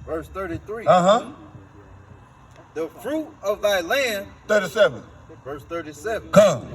Verse 33. Uh-huh. The fruit of thy land. 37. Verse 37. Come.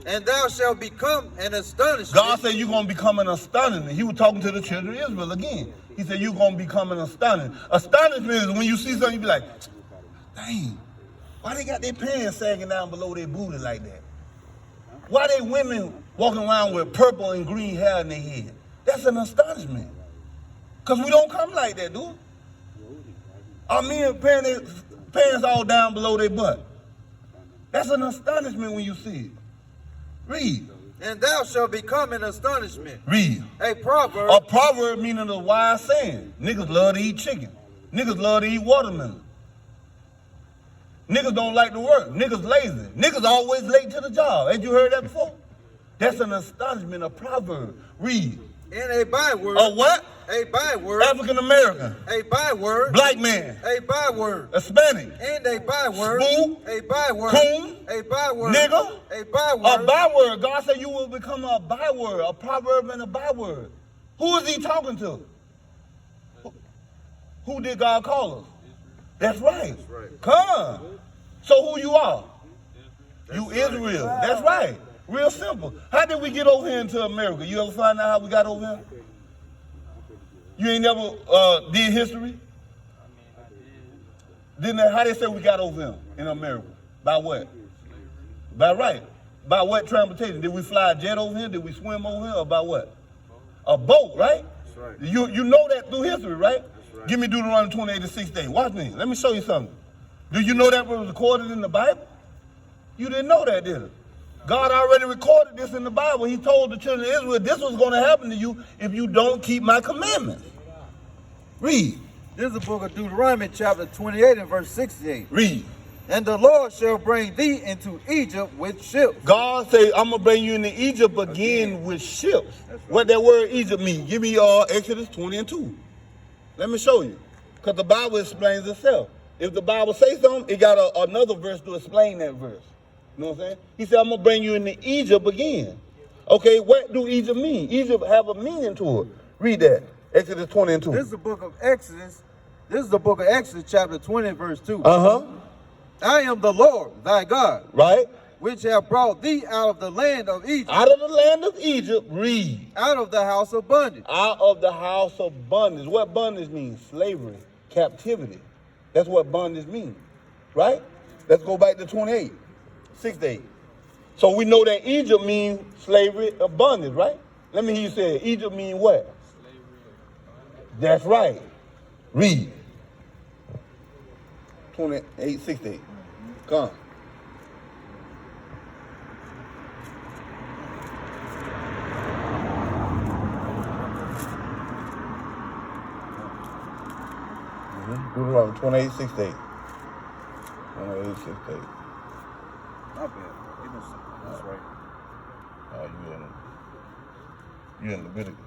And thou shalt become an astonishment. God said you're going to become an astonishment. He was talking to the children of Israel again. He said you're going to become an astonishment. Astonishment is when you see something, you be like, dang, why they got their pants sagging down below their booty like that? Why they women walking around with purple and green hair in their head? That's an astonishment. Because we don't come like that, dude. Our men paying their pants all down below their butt. That's an astonishment when you see it. Read. And thou shalt become an astonishment. Read. A proverb. A proverb meaning a wise saying. Niggas love to eat chicken. Niggas love to eat watermelon. Niggas don't like to work. Niggas lazy. Niggas always late to the job. Ain't you heard that before? That's an astonishment, a proverb. Read. And a byword. A what? A byword. African American. A byword. Black man. A byword. Hispanic. And a byword. Spook. A byword. Coon. A byword. Nigga. A byword. A byword. God said you will become a byword, a proverb and a byword. Who is he talking to? Who did God call us? That's right. That's right. Come. So who you are? You That's Israel. right. That's right. Real simple. How did we get over here into America? You ever find out how we got over here? You ain't never did history? How they say we got over here in America? By what? By right. By what transportation? Did we fly a jet over here? Did we swim over here? Or by what? A boat, right? That's right. You know that through history, right? That's right. Give me Deuteronomy 28 to 6 days. Watch me. Let me show you something. Do you know that was recorded in the Bible? You didn't know that, did it? God already recorded this in the Bible. He told the children of Israel this was going to happen to you if you don't keep my commandments. Read. This is the book of Deuteronomy chapter 28 and verse 68. Read. And the Lord shall bring thee into Egypt with ships. God say, I'm going to bring you into Egypt again with ships. Right. What that word Egypt mean? Give me Exodus 20 and 2. Let me show you. Because the Bible explains itself. If the Bible says something, it got another verse to explain that verse. You know what I'm saying? He said, I'm going to bring you into Egypt again. Okay, what do Egypt mean? Egypt have a meaning to it. Read that. Exodus 20 and 2. This is the book of Exodus. This is the book of Exodus chapter 20 and verse 2. Uh-huh. I am the Lord thy God, Right? which have brought thee out of the land of Egypt, Out of the land of Egypt, read. out of the house of bondage. Out of the house of bondage. What bondage means? Slavery, captivity. That's what bondage means, right? Let's go back to 28, 6 days. So we know that Egypt means slavery or bondage, right? Let me hear you say it. Egypt means what? That's right. Read. 28, 6 days. Come. Deuteronomy 28, 6 days. 28, 6 days. Not bad. That's right. You in Leviticus.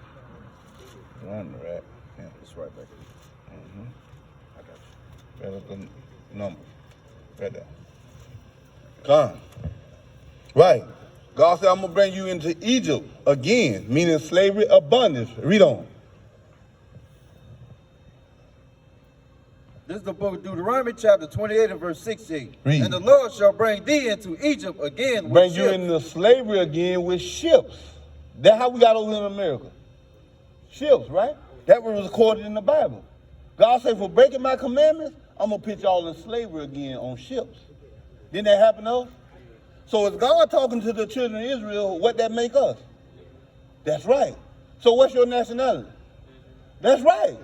Right? Yeah. That's right back there. Mm-hmm. I got you. Right up the numbers. Right there. Come. Right. God said, I'm going to bring you into Egypt again, meaning slavery or bondage. Read on. This is the book of Deuteronomy chapter 28 and verse 68. Read. And the Lord shall bring thee into Egypt again with Bring ships. you into slavery again with ships. That's how we got over here in America. Ships, right? That was recorded in the Bible. God said, for breaking my commandments, I'm going to put y'all in slavery again on ships. Didn't that happen to us? So is God talking to the children of Israel, what that make us? That's right. So what's your nationality? That's right.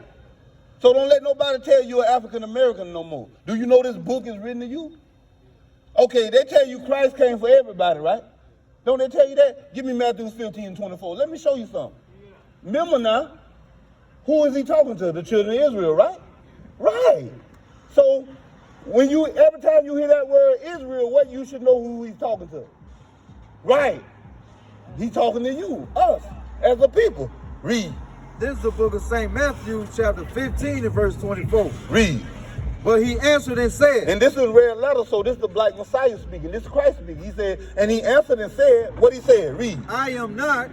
So don't let nobody tell you you're African American no more. Do you know this book is written to you? Okay, they tell you Christ came for everybody, right? Don't they tell you that? Give me Matthew 15 and 24. Let me show you something. Remember now, who is he talking to? The children of Israel, right? Right. So every time you hear that word Israel, what you should know who he's talking to. Right. He's talking to you, us, as a people. Read. This is the book of St. Matthew chapter 15 and verse 24. Read. But he answered and said. And this is red letter, so this is the black Messiah speaking. This is Christ speaking. He said, and he answered and said, what he said? Read. I am not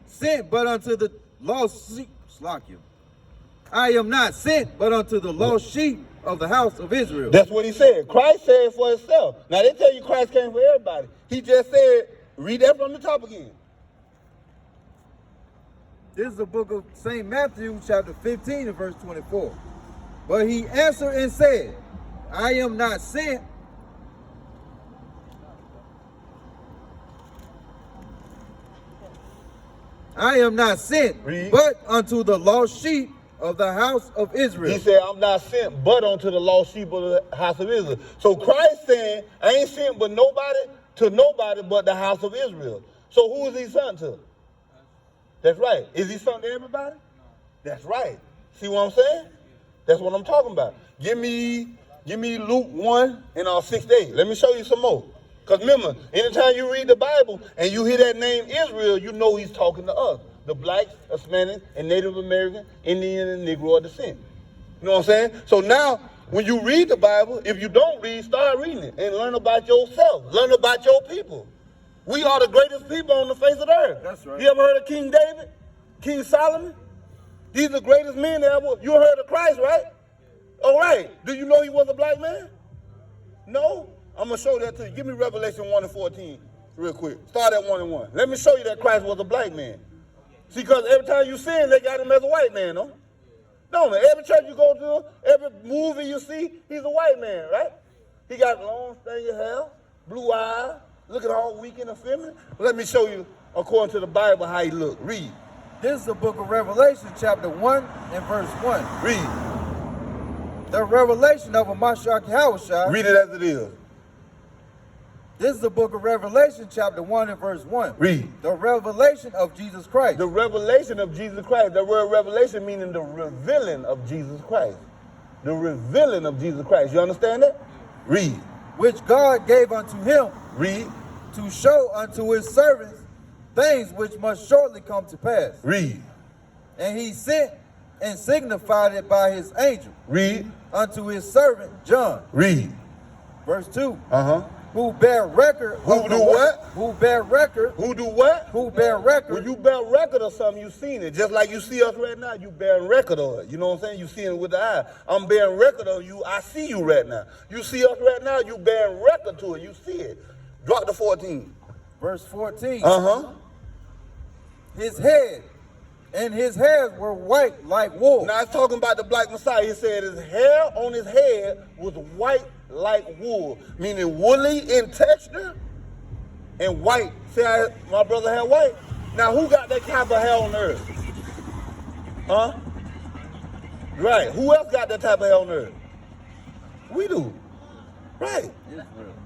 sent but unto the lost sheep. I am not sent but unto the lost sheep of the house of Israel. That's what he said. Christ said it for himself. Now they tell you Christ came for everybody. He just said, read that from the top again. This is the book of St. Matthew, chapter 15 and verse 24. But he answered and said, I am not sent Read. but unto the lost sheep of the house of Israel. He said, I'm not sent but unto the lost sheep of the house of Israel. So Christ saying, I ain't sent but nobody but the house of Israel. So who is he sent to? That's right. Is he sent to everybody? That's right. See what I'm saying? That's what I'm talking about. Give me Luke 1 and 6 to 8. Let me show you some more. Because remember, anytime you read the Bible and you hear that name Israel, you know he's talking to us. The blacks, Hispanics, and Native American, Indian, and Negro descent. You know what I'm saying? So now, when you read the Bible, if you don't read, start reading it and learn about yourself. Learn about your people. We are the greatest people on the face of the earth. That's right. You ever heard of King David? King Solomon? These are the greatest men ever. You heard of Christ, right? All right. Do you know he was a black man? No? I'm going to show that to you. Give me Revelation 1 and 14 real quick. Start at 1 and 1. Let me show you that Christ was a black man. See, because every time you sin, they got him as a white man, no? No, man. Every church you go to, every movie you see, he's a white man, right? He got long, stringy hair, blue eyes, looking all weak and effeminate. Let me show you, according to the Bible, how he looked. Read. This is the book of Revelation, chapter 1 and verse 1. Read. The revelation of a Mashiach Yahushua. Read it as it is. This is the book of Revelation, chapter 1 and verse 1. Read. The revelation of Jesus Christ. The revelation of Jesus Christ. The word revelation meaning the revealing of Jesus Christ. The revealing of Jesus Christ. You understand that? Read. Which God gave unto him. Read. To show unto his servants things which must shortly come to pass. Read. And he sent and signified it by his angel. Read. Unto his servant John. Read. Verse 2. Uh-huh. Who bear record. Who do what? Who bear record. Who do what? Who bear record. When you bear record of something, you seen it. Just like you see us right now, you bearing record of it. You know what I'm saying? You seeing it with the eye. I'm bearing record of you. I see you right now. You see us right now, you bearing record to it. You see it. Drop to 14. Verse 14. Uh-huh. His head and his hairs were white like wool. Now it's talking about the black Messiah. He said his hair on his head was white like wool, meaning woolly in texture and white. See how my brother had white? Now who got that type of hair on earth? Huh? Right. Who else got that type of hair on earth? We do. Right.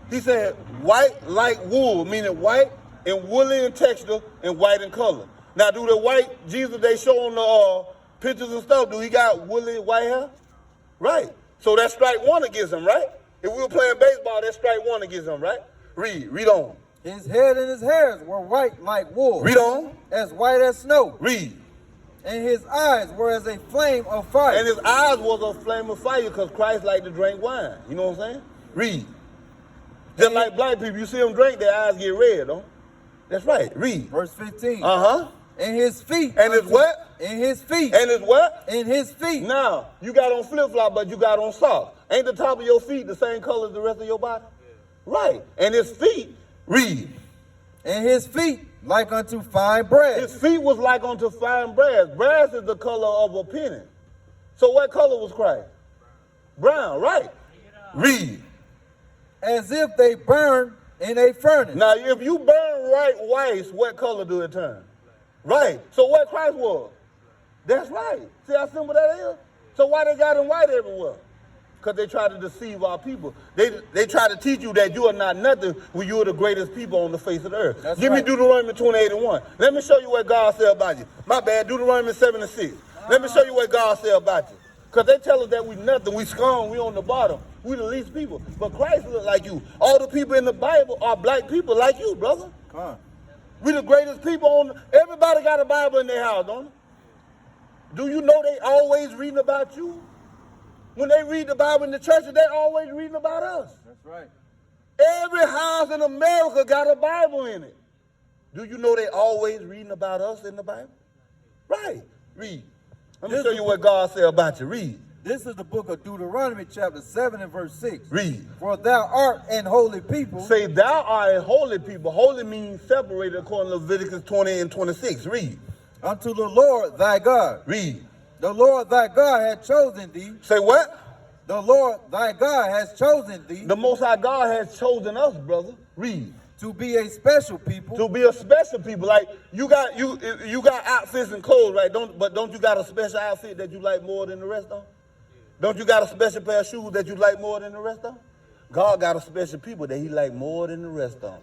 He said white like wool, meaning white and woolly in texture and white in color. Now, do the white Jesus they show on the pictures and stuff, do he got woolly white hair? Right. So that's strike one against him, right? If we were playing baseball, that's strike one against him, right? Read on. His head and his hairs were white like wool. Read on. As white as snow. Read. And his eyes were as a flame of fire. And his eyes was a flame of fire because Christ liked to drink wine. You know what I'm saying? Read. Just like black people, you see them drink, their eyes get red, don't? That's right. Read. Verse 15. Uh-huh. And his feet. And his what? And his feet. And his what? And his feet. Now, you got on flip-flop, but you got on socks. Ain't the top of your feet the same color as the rest of your body? Right. And his feet, read. And his feet like unto fine brass. His feet was like unto fine brass. Brass is the color of a penny. So what color was Christ? Brown, right. Read. As if they burn in a furnace. Now, if you burn white, what color do it turn? Right. So what Christ was? That's right. See how simple that is? So why they got him white everywhere? Because they try to deceive our people. They try to teach you that you are not nothing when you are the greatest people on the face of the earth. That's Give right. me Deuteronomy 28:1. Let me show you what God said about you. My bad, Deuteronomy 7:6. Let me show you what God said about you. Because they tell us that we nothing, we scum, we on the bottom. We the least people. But Christ look like you. All the people in the Bible are black people like you, brother. Come on. We the greatest people on, everybody got a Bible in their house, don't they? Do you know they always reading about you? When they read the Bible in the church, they always reading about us. That's right. Every house in America got a Bible in it. Do you know they always reading about us in the Bible? Right. Read. Let me show you what God said about you. Read. This is the book of Deuteronomy chapter 7 and verse 6. Read. For thou art an holy people. Say, thou art a holy people. Holy means separated according to Leviticus 20 and 26. Read. Unto the Lord thy God. Read. The Lord thy God hath chosen thee. Say what? The Lord thy God has chosen thee. The Most High God has chosen us, brother. Read. To be a special people. To be a special people. Like you got outfits and clothes, right? Don't you got a special outfit that you like more than the rest of them? Don't you got a special pair of shoes that you like more than the rest of them? God got a special people that he like more than the rest of them.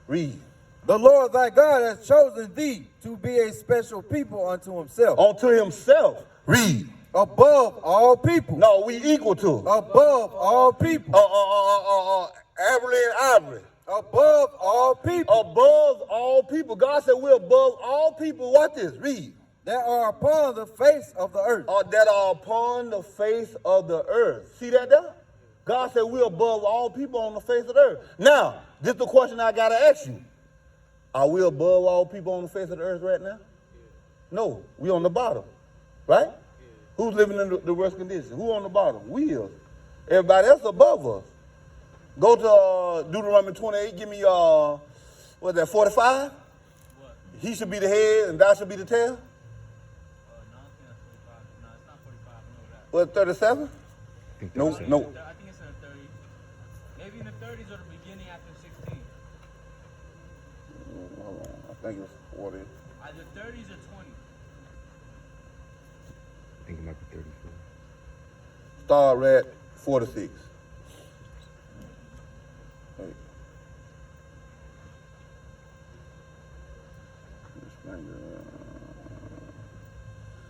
Read. The Lord thy God has chosen thee to be a special people unto himself. Unto himself. Read. Above all people. No, we equal to. Above all people. Ivory and ivory. Above all people. Above all people. God said we're above all people. Watch this. Read. That are upon the face of the earth. That are upon the face of the earth. See that there? God said we're above all people on the face of the earth. Now, this is the question I got to ask you. Are we above all people on the face of the earth right now? No, we on the bottom, right? Who's living in the worst condition? Who on the bottom? We is. Everybody else above us. Go to Deuteronomy 28. Give me, what's that, 45? What? He should be the head and thou should be the tail. What, 37? No. I think it's in the 30s. Maybe in the 30s or the beginning after 16. Hold on. I think it's 40. Either 30s or 20. I think it might be 34. Start at 46. Wait.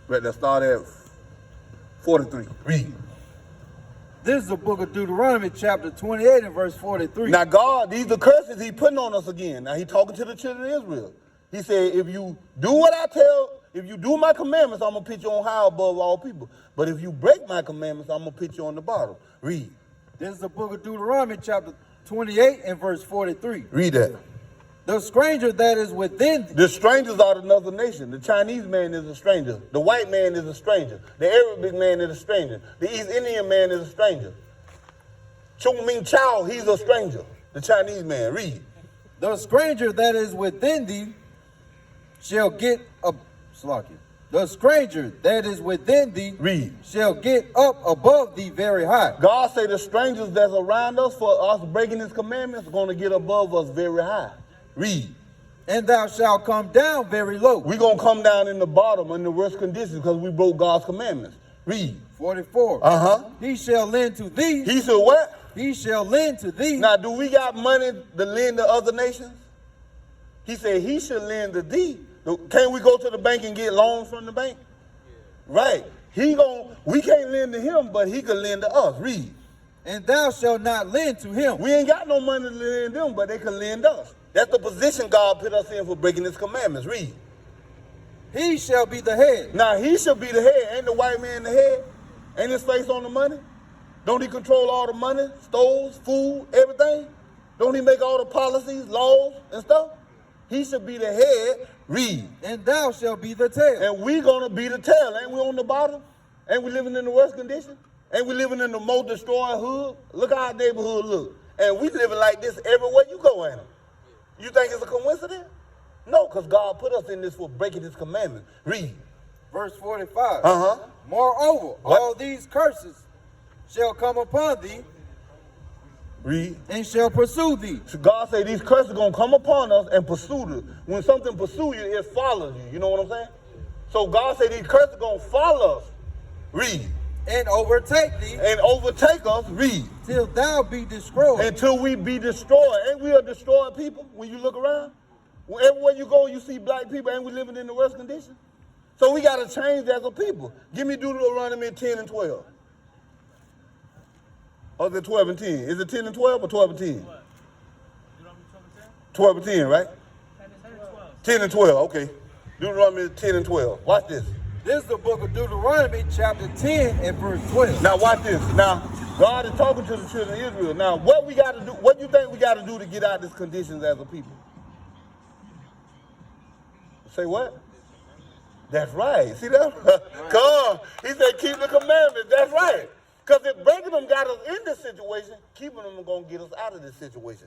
Right there, start at 43. Read. This is the book of Deuteronomy chapter 28 and verse 43. Now God, these are curses he putting on us again. Now he talking to the children of Israel. He said, if you do what I tell, if you do my commandments, I'm going to put you on high above all people. But if you break my commandments, I'm going to put you on the bottom. Read. This is the book of Deuteronomy chapter 28 and verse 43. Read that. The stranger that is within thee. The strangers are another nation. The Chinese man is a stranger. The white man is a stranger. The Arabic man is a stranger. The East Indian man is a stranger. Chung Ming Chow, he's a stranger. The Chinese man. Read. The stranger that is within thee shall get up. The stranger that is within thee Read. shall get up above thee very high. God say the strangers that's around us for us breaking his commandments are going to get above us very high. Read. And thou shalt come down very low. We're going to come down in the bottom in the worst conditions because we broke God's commandments. Read. 44. He shall lend to thee. He said what? He shall lend to thee. Now, do we got money to lend to other nations? He said he should lend to thee. Can't we go to the bank and get loans from the bank? Right. We can't lend to him, but he can lend to us. Read. And thou shalt not lend to him. We ain't got no money to lend them, but they can lend us. That's the position God put us in for breaking his commandments. Read. He shall be the head. Now, he should be the head. Ain't the white man the head? Ain't his face on the money? Don't he control all the money, stores, food, everything? Don't he make all the policies, laws, and stuff? He should be the head. Read. And thou shalt be the tail. And we gonna be the tail. Ain't we on the bottom? Ain't we living in the worst condition? Ain't we living in the most destroyed hood? Look how our neighborhood look. And we living like this everywhere you go, ain't it? You think it's a coincidence? No, because God put us in this for breaking his commandments. Read. Verse 45. Moreover, What? all these curses shall come upon thee. Read. And shall pursue thee. So God say these curses are going to come upon us and pursue us. When something pursue you, it follows you. You know what I'm saying? So God say these curses are going to follow us. Read. And overtake thee. And overtake us. Read. Till thou be destroyed. Until we be destroyed. Ain't we a destroyed people when you look around? Everywhere you go, you see black people. Ain't we living in the worst condition? So we got to change as a people. Give me Deuteronomy 10 and 12. Or is it 12 and 10? Is it 10 and 12 or 12 and 10? 12 and 10, right? 10 and 12, okay. Deuteronomy 10 and 12. Watch this. This is the book of Deuteronomy, chapter 10 and verse 12. Now watch this. Now, God is talking to the children of Israel. Now, what we got to do, what do you think we got to do to get out of these conditions as a people? Say what? That's right. See that? Come on. He said, keep the commandments. That's right. Because if breaking them got us in this situation, keeping them is going to get us out of this situation.